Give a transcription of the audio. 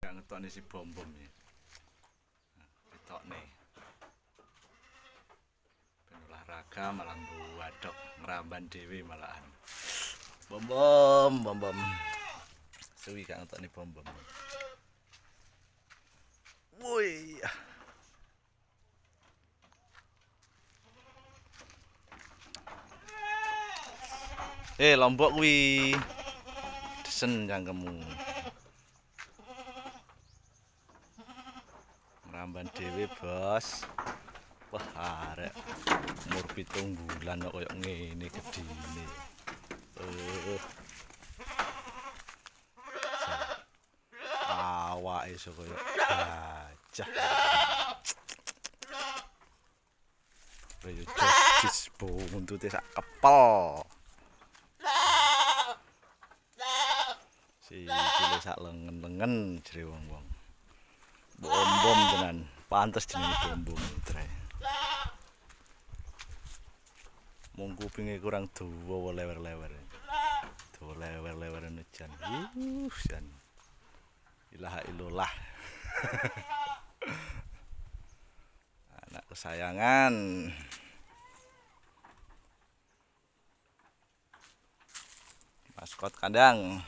Gak ngetokne si bom-bom ya. Ketokne. Ben olahraga malah wadok ngramban dhewe malahan. Bom-bom. Suwi gak ngetokne bom-bom. Woi. Lombok kuwi desen cangkemmu. Ngramban dhewe, Bos. Wah, arek umur 7 bulan kok koyo ngene gedine. Awake iso koyo gajah. Ayo jis buntute sak kepel. Sikile sak lengen-lengen jere wong-wong. Bom-bom tenan, pantes jenenge bom-bom tre. Mung kupinge kurang dawa lewer-lewer. Dawa lewer-lewer jan. Jan. Ilaha illallah. Anak kesayangan. Maskot kandang.